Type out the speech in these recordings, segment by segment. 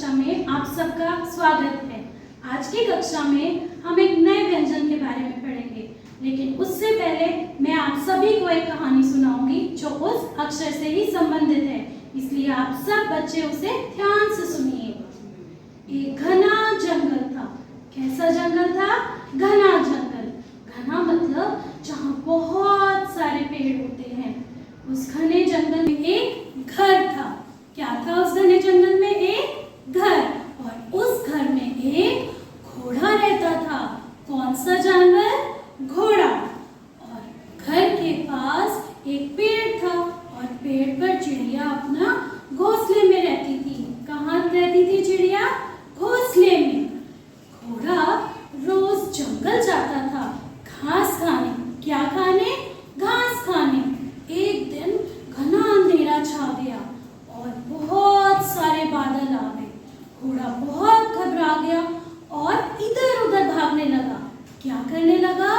कक्षा में आप सबका स्वागत है। आज की कक्षा में हम एक नए व्यंजन के बारे में पढ़ेंगे, लेकिन उससे पहले मैं आप सभी को एक कहानी सुनाऊंगी जो उस अक्षर से ही संबंधित है, इसलिए आप सब बच्चे उसे ध्यान से सुनिए। एक घना जंगल था। कैसा जंगल था? घना जंगल। घना मतलब जहाँ बहुत सारे पेड़ होते हैं। उस घने जंगल में एक घर था। क्या था उस घने जंगल में? एक घर। और उस घर में एक घोड़ा रहता था। कौन सा जानवर? घोड़ा। और घर के पास एक पेड़ था और पेड़ पर चिड़िया अपना घोंसले में रहती थी। कहाँ रहती थी चिड़िया? घोंसले में। घोड़ा रोज जंगल जाता था घास खाने। क्या खाने? घास खाने। एक दिन घना अंधेरा छा गया और बहुत सारे बादल आ गए। घोड़ा बहुत घबरा गया और इधर उधर भागने लगा। क्या करने लगा?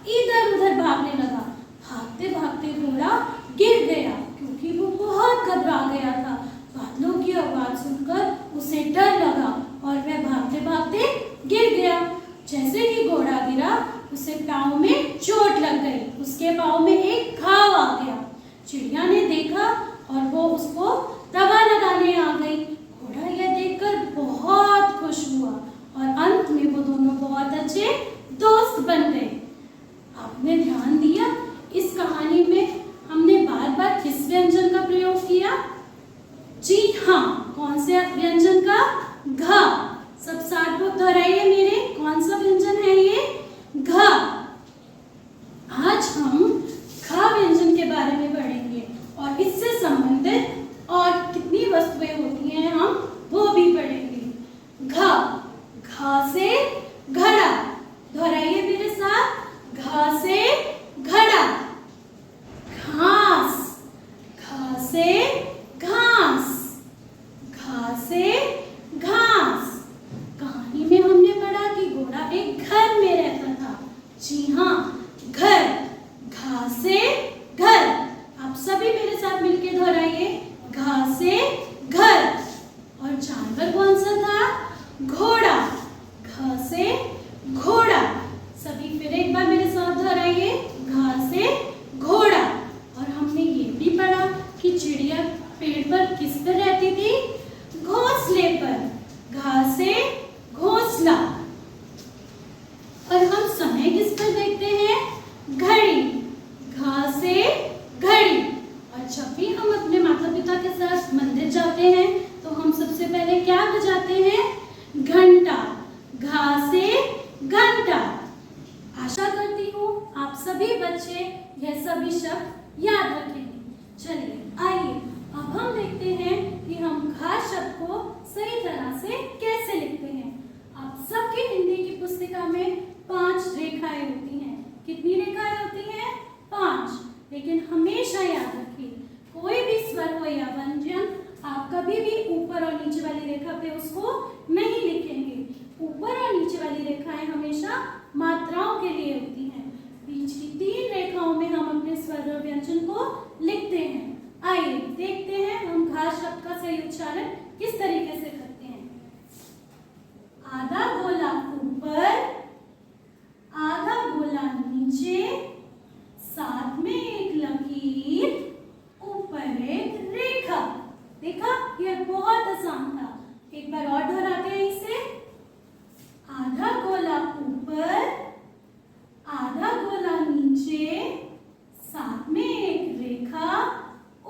इधर उधर भागने लगा। भागते भागते घोड़ा गिर गया क्योंकि वो बहुत घबरा गया था। बादलों की आवाज सुनकर उसे डर लगा और वह भागते भागते गिर गया। जैसे ही घोड़ा गिरा उसे पाँव में चोट लग गई। उसके पाँव में एक घाव आ गया। चिड़िया ने देखा और वो उसको दवा लगाने आ गई। घोड़ा यह देखकर बहुत खुश हुआ और अंत में वो दोनों बहुत अच्छे दोस्त बन गए। आपने ध्यान दिया इस कहानी में हमने बार बार किस व्यंजन का प्रयोग किया? जी हाँ, कौन से व्यंजन का? घ। सब साथ को दोहराइए मेरे। कौन सा व्यंजन है ये? घ। आज हम घ व्यंजन के बारे में पढ़ेंगे और इससे संबंधित और कितनी वस्तुएं होती हैं हम वो भी पढ़ेंगे। घ। घ से घड़ा। दोहराइए मेरे साथ। घ से घड़ा। घास। घ से घास। घ से घास। कहानी में हमने पढ़ा कि घोड़ा एक घर में रहता था। जी हाँ, घर। घ से घर। आप सभी मेरे साथ मिलकर दोहराइए। घ से घर। और जानवर कौन सा था? घोड़ा। घ से घोड़ा। सभी फिर एक बार मेरे साथ दोहराइए। घ से घोड़ा। और हमने ये भी पढ़ा कि चिड़िया पेड़ पर किस पर रहती थी? घोंसले पर। घ से घोंसला। और हम समय किस पर देखते हैं? घड़ी। घ से घड़ी। और जब भी हम अपने माता पिता के साथ मंदिर जाते हैं तो हम सबसे पहले क्या बजाते हैं? घंटा। घ से घंटा। आशा करती हूँ आप सभी बच्चे यह सभी शब्द याद रखेंगे। चलिए आइए अब हम देखते हैं कि हम घ शब्द को सही तरह से कैसे लिखते हैं। आप सबकी हिंदी की पुस्तिका में 5 रेखाएं होती हैं। कितनी रेखाएं होती हैं? 5। लेकिन हमेशा याद रखिए कोई भी स्वर हो या व्यंजन आप कभी भी ऊपर और नीचे वाली रेखा पे उसको नहीं लिखेंगे। ऊपर और नीचे वाली रेखाएं हमेशा मात्राओं के लिए होती हैं। बीच की 3 रेखाओं में हम अपने स्वर और व्यंजन को लिखते हैं। आइए देखते हैं हम घ शब्द का सही उच्चारण किस तरीके से करते हैं। आधा गोला ऊपर, आधा गोला नीचे, साथ में एक लकीर, ऊपर एक रेखा। देखा, यह बहुत आसान था। एक बार और दोहराते हैं इसे। आधा गोला ऊपर, आधा गोला नीचे, साथ में एक रेखा,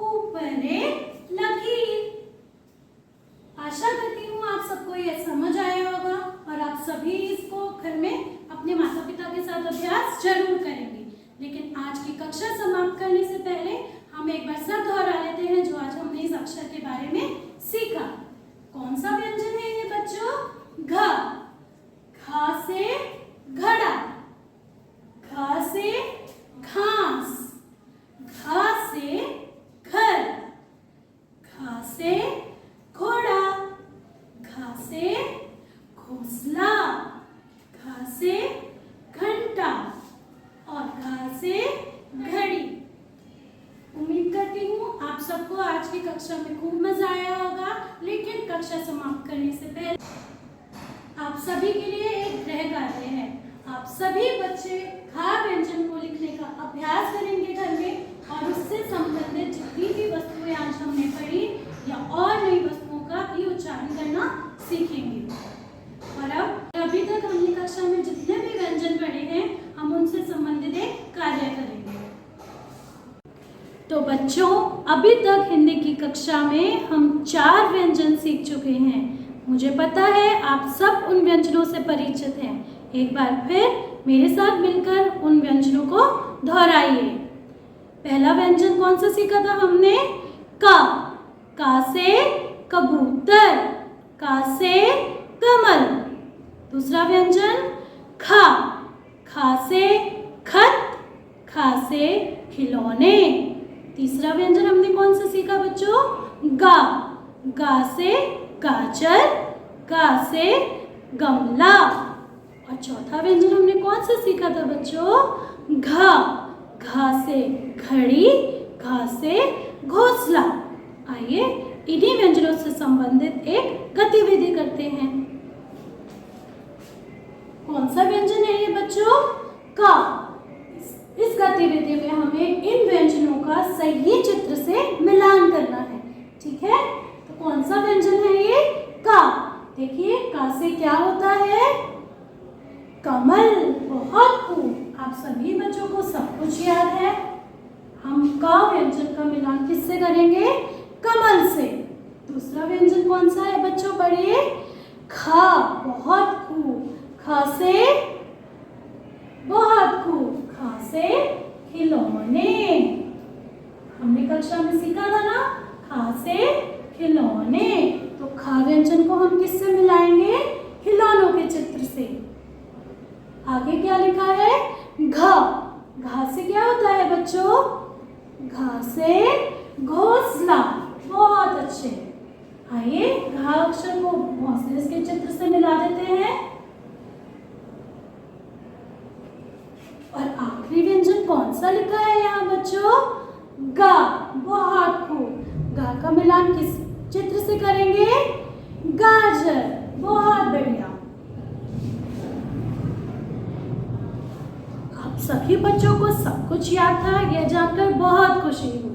ऊपर एक लकीर। आशा करती हूँ आप सबको यह समझ आया होगा और आप सभी सबको आज की कक्षा में खूब मजा आया होगा, लेकिन कक्षा समाप्त करने से पहले आप सभी के लिए एक गृह कार्य है। आप सभी बच्चे खा व्यंजन को लिखने का अभ्यास करेंगे घर में और उससे संबंधित जितनी भी वस्तुएं आज हमने पढ़ी या और नई वस्तुओं का भी उच्चारण करना सीखेंगे। और अब अभी तक हमने कक्षा में जितने भी व्यंजन पढ़े हैं हम उनसे संबंधित एक कार्य करेंगे। तो बच्चों, अभी तक हिंदी की कक्षा में हम 4 व्यंजन सीख चुके हैं। मुझे पता है आप सब उन व्यंजनों से परिचित हैं। एक बार फिर मेरे साथ मिलकर उन व्यंजनों को दोहराइए। पहला व्यंजन कौन सा सीखा था हमने? का से कबूतर, का से कमल। दूसरा व्यंजन खा से खत, खा से खिलौने। तीसरा व्यंजन हमने कौन सा सीखा बच्चों? गा से गाजर, गा से गमला। और चौथा व्यंजन हमने कौन सा सीखा था बच्चों? घा से घड़ी, घा से घोंसला। आइए इन्हीं व्यंजनों से संबंधित एक गतिविधि करते हैं। कौन सा व्यंजन है ये बच्चों? का। इस गतिविधि में हमें इन व्यंजनों का सही चित्र से मिलान करना है। ठीक है, तो कौन सा व्यंजन है ये? का। देखिए का से क्या होता है? कमल। बहुत खूब, आप सभी बच्चों को सब कुछ याद है। हम का व्यंजन का मिलान किससे करेंगे? कमल से। दूसरा व्यंजन कौन सा है बच्चों? पढ़िए। खा। बहुत खूब, खा से बहुत खूब, खा से खिलौने। हमने कक्षा में सीखा था ना, खा से खिलौने। तो खा व्यंजन को हम किससे मिलाएंगे? खिलौनों के चित्र से। आगे क्या लिखा है? घा से क्या होता है बच्चों? घा से घोंसला। बहुत अच्छे। आइए घा अक्षर को घोंसले के चित्र से मिला देते हैं। और आखिरी व्यंजन कौन सा लिखा है यहाँ बच्चों? गा। बहुत खूब, गा का मिलान किस चित्र से करेंगे? गाजर। बहुत बढ़िया। आप सभी बच्चों को सब कुछ याद था, यह जानकर बहुत खुशी हुई।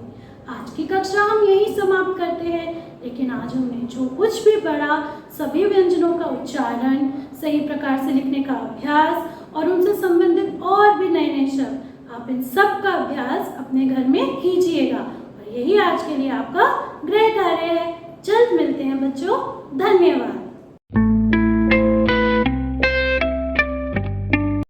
आज की कक्षा हम यही समाप्त करते हैं, लेकिन आज हमने जो कुछ भी पढ़ा, सभी व्यंजनों का उच्चारण, सही प्रकार से लिखने का अभ्यास और उनसे संबंधित और भी नए नए शब्द, आप इन सब का अभ्यास अपने घर में कीजिएगा। और यही आज के लिए आपका गृह कार्य है। जल्द मिलते हैं बच्चों। धन्यवाद।